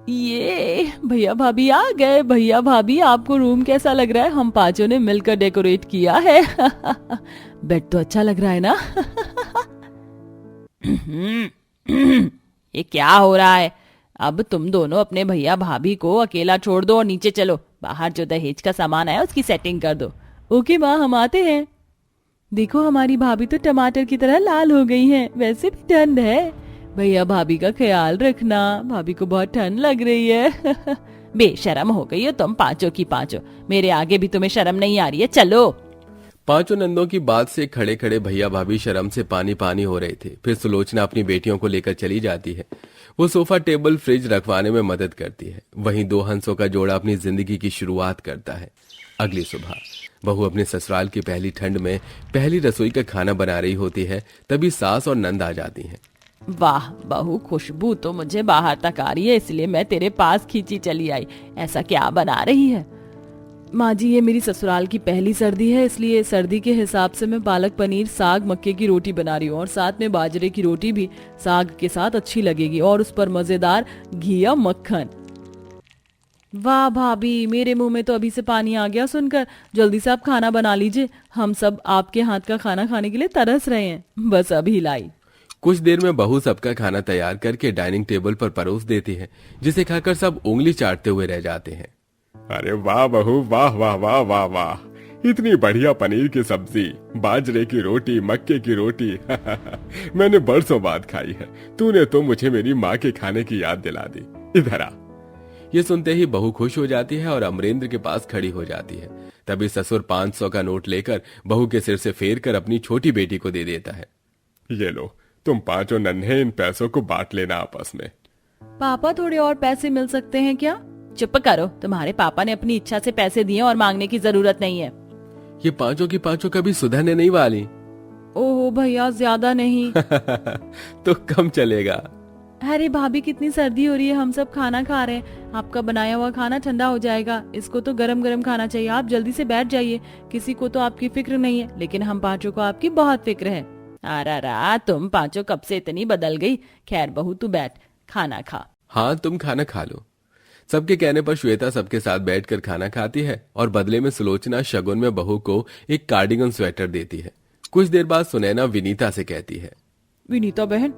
ये भैया भाभी आ गए। भैया भाभी, आपको रूम कैसा लग रहा है? हम पांचों ने मिलकर डेकोरेट किया है। बेड तो अच्छा लग रहा है ना? ये क्या हो रहा है? अब तुम दोनों अपने भैया भाभी को अकेला छोड़ दो और नीचे चलो। बाहर जो दहेज का सामान है उसकी सेटिंग कर दो। ओके माँ, हम आते हैं। देखो, हमारी भाभी तो टमाटर की तरह लाल हो गई हैं। वैसे भी ठंड है। भैया भाभी का ख्याल रखना, भाभी को बहुत ठंड लग रही है। बेशरम हो गई हो तुम पांचों की पांचों। मेरे आगे भी तुम्हें शर्म नहीं आ रही है? चलो। पांचों नंदों की बात से खड़े खड़े भैया भाभी शर्म से पानी पानी हो रहे थे। फिर सुलोचना अपनी बेटियों को लेकर चली जाती है। वो सोफा टेबल फ्रिज रखवाने में मदद करती है। वहीं दो हंसों का जोड़ा अपनी जिंदगी की शुरुआत करता है। अगली सुबह बहू अपने ससुराल की पहली ठंड में पहली रसोई का खाना बना रही होती है। तभी सास और नंद आ जाती हैं। वाह बहू, खुशबू तो मुझे बाहर तक आ रही है, इसलिए मैं तेरे पास खींची चली आई। ऐसा क्या बना रही है? माँ जी, ये मेरी ससुराल की पहली सर्दी है, इसलिए सर्दी के हिसाब से मैं पालक पनीर, साग, मक्के की रोटी बना रही हूँ। और साथ में बाजरे की रोटी भी साग के साथ अच्छी लगेगी, और उस पर मजेदार घी या मक्खन। वाह भाभी, मेरे मुंह में तो अभी से पानी आ गया सुनकर। जल्दी से आप खाना बना लीजिए, हम सब आपके हाथ का खाना खाने के लिए तरस रहे हैं। बस अभी लाई। कुछ देर में बहू सबका खाना तैयार करके डाइनिंग टेबल पर परोस देती है, जिसे खाकर सब उंगली चाटते हुए रह जाते हैं। अरे वाह बहू, वाह वाह वाह वाह वाह, इतनी बढ़िया पनीर की सब्जी, बाजरे की रोटी, मक्के की रोटी। मैंने बरसों बाद खाई है। तूने तो मुझे मेरी माँ के खाने की याद दिला दी। इधर आ। ये सुनते ही बहू खुश हो जाती है और अमरेंद्र के पास खड़ी हो जाती है। तभी ससुर 500 का नोट लेकर बहू के सिर से फेर कर अपनी छोटी बेटी को दे देता है। ये लो, तुम पांचों नन्हे इन पैसों को बांट लेना आपस में। पापा, थोड़े और पैसे मिल सकते हैं क्या? चुप करो, तुम्हारे पापा ने अपनी इच्छा से पैसे दिए और मांगने की जरूरत नहीं है। ये पांचों की पांचों कभी सुधरने नहीं वाली। ओहो भैया, ज्यादा नहीं। तो कम चलेगा। अरे भाभी, कितनी सर्दी हो रही है, हम सब खाना खा रहे हैं। आपका बनाया हुआ खाना ठंडा हो जाएगा, इसको तो गरम गरम खाना चाहिए। आप जल्दी से बैठ जाइए। किसी को तो आपकी फिक्र नहीं है, लेकिन हम पांचों को आपकी बहुत फिक्र है। अरे तुम पांचों कब से इतनी बदल गई। खैर बहू, तू बैठ, खाना खा। हाँ, तुम खाना खा लो। सबके कहने पर श्वेता सबके साथ बैठकर खाना खाती है और बदले में सुलोचना शगुन में बहू को एक कार्डिगन स्वेटर देती है। कुछ देर बाद सुनैना विनीता से कहती है, विनीता बहन,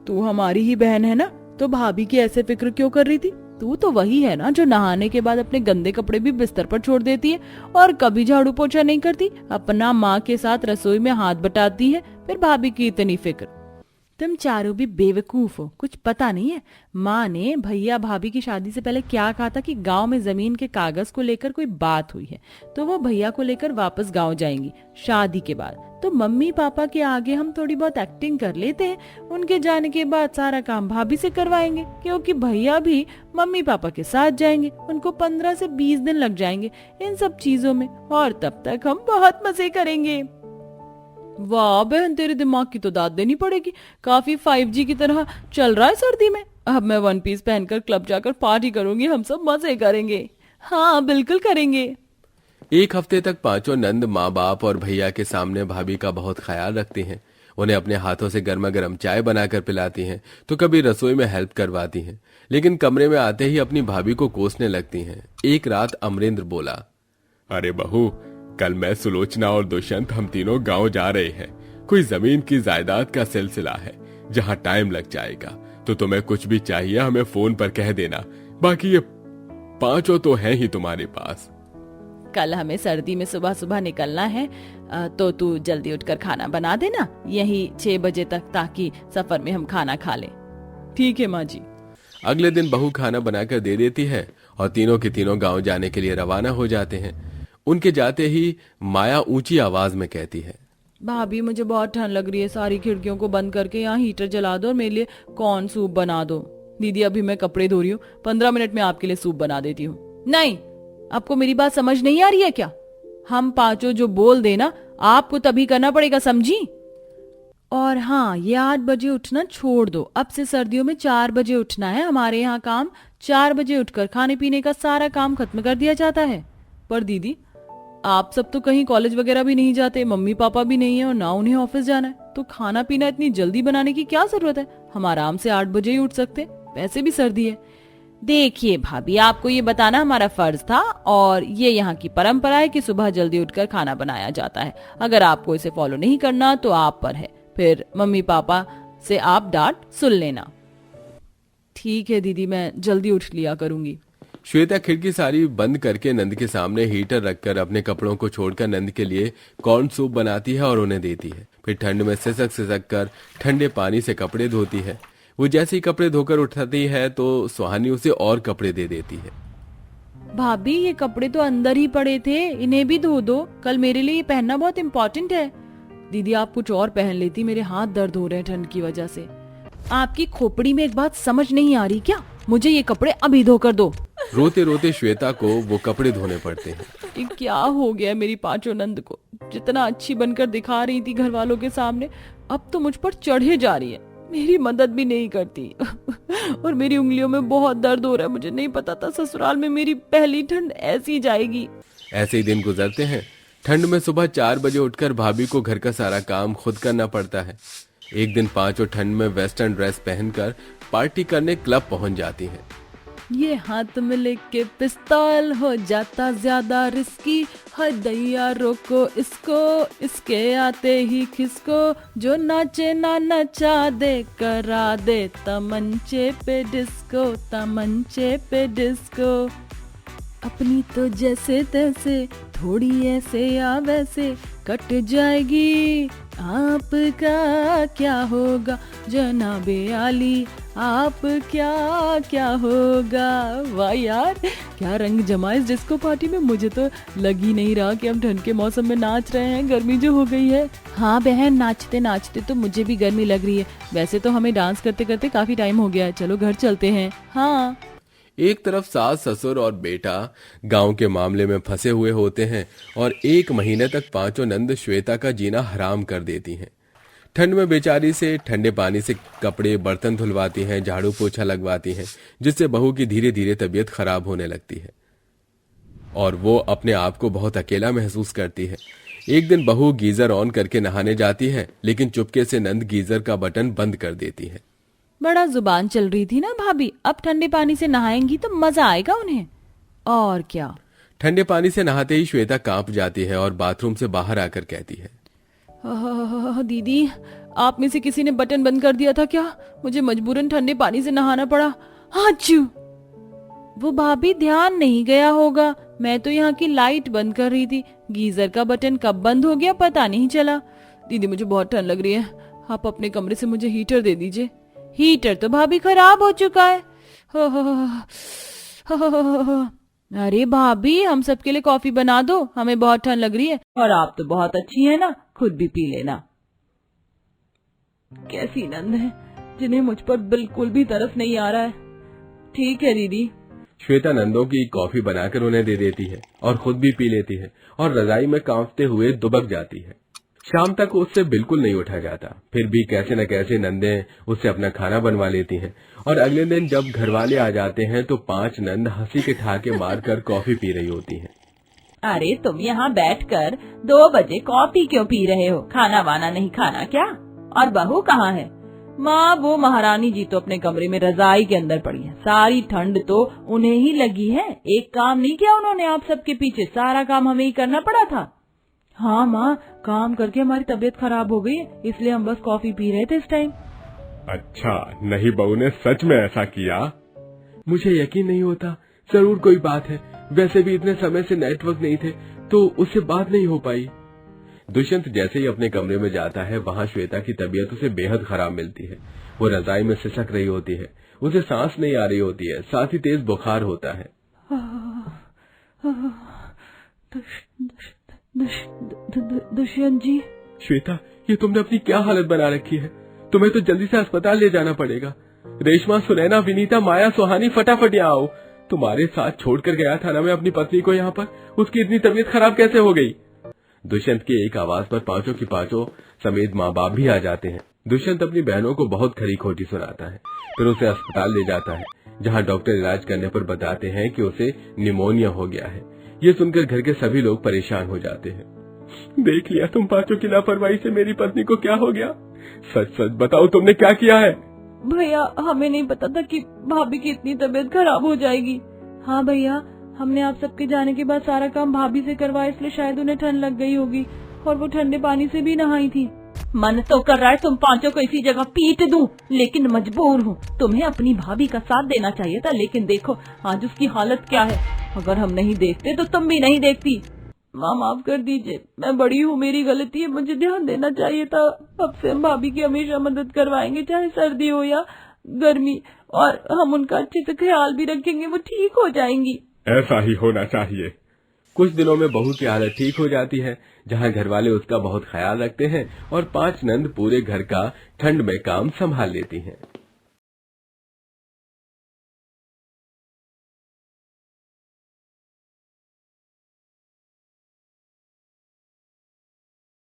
तू हमारी ही बहन है ना, तो भाभी की ऐसे फिक्र क्यों कर रही थी? तू तो वही है ना जो नहाने के बाद अपने गंदे कपड़े भी बिस्तर पर छोड़ देती है और कभी झाड़ू पोछा नहीं करती, अपना माँ के साथ रसोई में हाथ बटाती है, फिर भाभी की इतनी फिक्र। तुम चारों भी बेवकूफ हो, कुछ पता नहीं है। माँ ने भैया भाभी की शादी से पहले क्या कहा था कि गांव में जमीन के कागज को लेकर कोई बात हुई है, तो वो भैया को लेकर वापस गांव जाएंगी शादी के बाद। तो मम्मी पापा के आगे हम थोड़ी बहुत एक्टिंग कर लेते हैं, उनके जाने के बाद सारा काम भाभी से करवाएंगे, क्योंकि भैया भी मम्मी पापा के साथ जाएंगे। उनको 15 से 20 दिन लग जाएंगे इन सब चीजों में, और तब तक हम बहुत मजे करेंगे। वाह बहन, तेरे दिमाग की तो दाद देनी पड़ेगी। काफी 5G की तरह चल रहा है सर्दी में। अब मैं वन पीस पहनकर क्लब जाकर पार्टी करूंगी, हम सब मजे करेंगे। हाँ बिल्कुल करेंगे। एक हफ्ते तक पांचों नंद माँ बाप और भैया के सामने भाभी का बहुत ख्याल रखती हैं। उन्हें अपने हाथों से गर्मा गर्म चाय बनाकर पिलाती हैं, तो कभी रसोई में हेल्प करवाती हैं, लेकिन कमरे में आते ही अपनी भाभी को कोसने लगती हैं। एक रात अमरेंद्र बोला, अरे बहू, कल मैं, सुलोचना और दुष्यंत हम तीनों गांव जा रहे हैं। कोई जमीन की जायदाद का सिलसिला है जहां टाइम लग जाएगा, तो तुम्हें कुछ भी चाहिए हमें फोन पर कह देना। बाकी ये पांचों तो हैं ही तुम्हारे पास। कल हमें सर्दी में सुबह सुबह निकलना है, तो तू जल्दी उठकर खाना बना देना, यही 6 बजे तक, ताकि सफर में हम खाना खा लें। ठीक है माँ जी। अगले दिन बहू खाना बनाकर दे देती है और तीनों के तीनों गांव जाने के लिए रवाना हो जाते हैं। उनके जाते ही माया ऊंची आवाज में कहती है, भाभी मुझे बहुत ठंड लग रही है, सारी खिड़कियों को बंद करके यहाँ हीटर जला दो और मेरे लिए कॉर्न सूप बना दो। दीदी अभी मैं कपड़े धो रही हूँ, 15 मिनट में आपके लिए सूप बना देती हूँ। नहीं, आपको मेरी बात समझ नहीं आ रही है क्या? हम पांचों जो बोल देना आपको तभी करना पड़ेगा, समझी? और हाँ, ये 8 बजे उठना छोड़ दो। अब से सर्दियों में 4 बजे उठना है। हमारे यहाँ काम 4 बजे उठकर खाने पीने का सारा काम खत्म कर दिया जाता है। पर दीदी, आप सब तो कहीं कॉलेज वगैरह भी नहीं जाते, मम्मी पापा भी नहीं है और ना उन्हें ऑफिस जाना है, तो खाना पीना इतनी जल्दी बनाने की क्या जरूरत है? हम आराम से 8 बजे ही उठ सकते, वैसे भी सर्दी है। देखिए भाभी, आपको ये बताना हमारा फर्ज था और ये यहाँ की परंपरा है कि सुबह जल्दी उठकर खाना बनाया जाता है। अगर आपको इसे फॉलो नहीं करना तो आप पर है, फिर मम्मी पापा से आप डांट सुन लेना। ठीक है दीदी, मैं जल्दी उठ लिया करूंगी। श्वेता खिड़की सारी बंद करके नंद के सामने हीटर रखकर अपने कपड़ों को छोड़कर नंद के लिए कॉर्न सूप बनाती है और उन्हें देती है। फिर ठंड में सिसक सिसक कर ठंडे पानी से कपड़े धोती है। वो जैसे ही कपड़े धोकर उठाती है तो सुहानी उसे और कपड़े दे देती है। भाभी, ये कपड़े तो अंदर ही पड़े थे, इन्हें भी धो दो, कल मेरे लिए ये पहनना बहुत इम्पोर्टेंट है। दीदी आप कुछ और पहन लेती, मेरे हाथ दर्द हो रहे हैं ठंड की वजह से। आपकी खोपड़ी में एक बात समझ नहीं आ रही क्या? मुझे ये कपड़े अभी धोकर दो। रोते रोते श्वेता को वो कपड़े धोने पड़ते हैं। ये क्या हो गया मेरी पांचों नंद को? जितना अच्छी बनकर दिखा रही थी घर वालों के सामने, अब तो मुझ पर चढ़े जा रही है, मेरी मदद भी नहीं करती। और मेरी उंगलियों में बहुत दर्द हो रहा है। मुझे नहीं पता था ससुराल में मेरी पहली ठंड ऐसी जाएगी। ऐसे ही दिन गुजरते हैं। ठंड में सुबह 4 बजे उठकर भाभी को घर का सारा काम खुद करना पड़ता है। एक दिन पांचों ठंड में वेस्टर्न ड्रेस पहनकर पार्टी करने क्लब पहुंच जाती हैं। ये हाथ में लेके पिस्तौल हो जाता ज्यादा रिस्की, हर दैया रोको इसको, इसके आते ही खिसको, जो नाचे ना नचा दे, करा दे तमंचे पे डिस्को, तमंचे पे डिस्को। अपनी तो जैसे तैसे, थोड़ी ऐसे या वैसे, कट जाएगी आपका क्या होगा, जनाबे आली आप क्या क्या होगा। वाह यार, क्या रंग जमा इस डिस्को पार्टी में। मुझे तो लग ही नहीं रहा कि हम ठंड के मौसम में नाच रहे हैं, गर्मी जो हो गई है। हाँ बहन, नाचते नाचते तो मुझे भी गर्मी लग रही है। वैसे तो हमें डांस करते करते काफी टाइम हो गया है, चलो घर चलते हैं। हाँ। एक तरफ सास ससुर और बेटा गांव के मामले में फंसे हुए होते हैं और 1 महीने तक पांचों नंद श्वेता का जीना हराम कर देती हैं। ठंड में बेचारी से ठंडे पानी से कपड़े बर्तन धुलवाती हैं, झाड़ू पोछा लगवाती हैं, जिससे बहू की धीरे धीरे तबीयत खराब होने लगती है और वो अपने आप को बहुत अकेला महसूस करती है। एक दिन बहू गीजर ऑन करके नहाने जाती है, लेकिन चुपके से नंद गीजर का बटन बंद कर देती है। बड़ा जुबान चल रही थी ना भाभी, अब ठंडे पानी से नहाएंगी तो मजा आएगा उन्हें। और क्या। ठंडे पानी से नहाते ही श्वेता कांप जाती है और बाथरूम से बाहर आकर कहती है, दीदी आप में से किसी ने बटन बंद कर दिया था क्या? मुझे मजबूरन ठंडे पानी से नहाना पड़ा। हाचू। वो भाभी ध्यान नहीं गया होगा, मैं तो यहाँ की लाइट बंद कर रही थी, गीजर का बटन कब बंद हो गया पता नहीं चला। दीदी मुझे बहुत ठंड लग रही है, आप अपने कमरे से मुझे हीटर दे दीजिए। हीटर तो भाभी खराब हो चुका है। अरे भाभी, हम सबके लिए कॉफी बना दो, हमें बहुत ठंड लग रही है और आप तो बहुत अच्छी है ना, खुद भी पी लेना। कैसी नंद है जिन्हें मुझ पर बिल्कुल भी तरस नहीं आ रहा है। ठीक है दीदी। श्वेता नंदों की कॉफी बनाकर उन्हें दे देती है और खुद भी पी लेती है और रजाई में कांपते हुए दुबक जाती है। शाम तक उससे बिल्कुल नहीं उठा जाता, फिर भी कैसे न कैसे नंदे उससे अपना खाना बनवा लेती हैं और अगले दिन जब घरवाले आ जाते हैं तो 5 नंद हंसी के ठहाके मारकर कॉफी पी रही होती हैं। अरे तुम यहाँ बैठकर 2 बजे कॉफी क्यों पी रहे हो? खाना वाना नहीं खाना क्या? और बहू कहाँ है? माँ, वो महारानी जी तो अपने कमरे में रजाई के अंदर पड़ी है, सारी ठंड तो उन्हें ही लगी है। एक काम नहीं किया उन्होंने आप सबके पीछे, सारा काम हमें ही करना पड़ा था। हाँ माँ, काम करके हमारी तबीयत खराब हो गई, इसलिए हम बस कॉफी पी रहे थे इस टाइम। अच्छा, नहीं बहू ने सच में ऐसा किया? मुझे यकीन नहीं होता, जरूर कोई बात है। वैसे भी इतने समय से नेटवर्क नहीं थे तो उससे बात नहीं हो पाई। दुष्यंत जैसे ही अपने कमरे में जाता है, वहाँ श्वेता की तबीयत उसे बेहद खराब मिलती है। वो रजाई में सिसक रही होती है, उसे सांस नहीं आ रही होती है, साथ ही तेज बुखार होता है। दुष्यंत जी। श्वेता, ये तुमने अपनी क्या हालत बना रखी है? तुम्हें तो जल्दी से अस्पताल ले जाना पड़ेगा। रेशमा, सुनैना, विनीता, माया, सुहानी, फटाफट यहाँ आओ। तुम्हारे साथ छोड़कर गया था ना मैं अपनी पत्नी को यहाँ पर, उसकी इतनी तबीयत खराब कैसे हो गई? दुष्यंत की एक आवाज पर पांचों की पांचों समेत माँ बाप भी आ जाते हैं। दुष्यंत अपनी बहनों को बहुत खरी खोटी सुनाता है, फिर उसे अस्पताल ले जाता है, जहाँ डॉक्टर इलाज करने पर बताते हैं कि उसे निमोनिया हो गया है। ये सुनकर घर के सभी लोग परेशान हो जाते हैं। देख लिया तुम पांचों की लापरवाही से मेरी पत्नी को क्या हो गया? सच सच बताओ, तुमने क्या किया है? भैया हमें नहीं पता था कि भाभी की इतनी तबीयत खराब हो जाएगी। हाँ भैया, हमने आप सबके जाने के बाद सारा काम भाभी से करवाया, इसलिए शायद उन्हें ठंड लग गई होगी और वो ठंडे पानी से भी नहाई थी। मन तो कर रहा है तुम पांचों को इसी जगह पीट दूं, लेकिन मजबूर हूँ। तुम्हें अपनी भाभी का साथ देना चाहिए था, लेकिन देखो आज उसकी हालत क्या है। अगर हम नहीं देखते तो तुम भी नहीं देखती। माँ माफ कर दीजिए, मैं बड़ी हूँ, मेरी गलती है, मुझे ध्यान देना चाहिए था। अब से हम भाभी की हमेशा मदद करवाएंगे, चाहे सर्दी हो या गर्मी, और हम उनका अच्छे से ख्याल भी रखेंगे, वो ठीक हो जाएंगी। ऐसा ही होना चाहिए। कुछ दिनों में बहू की हालत ठीक हो जाती है, जहाँ घर वाले उसका बहुत ख्याल रखते हैं और 5 नंद पूरे घर का ठंड में काम संभाल लेती हैं।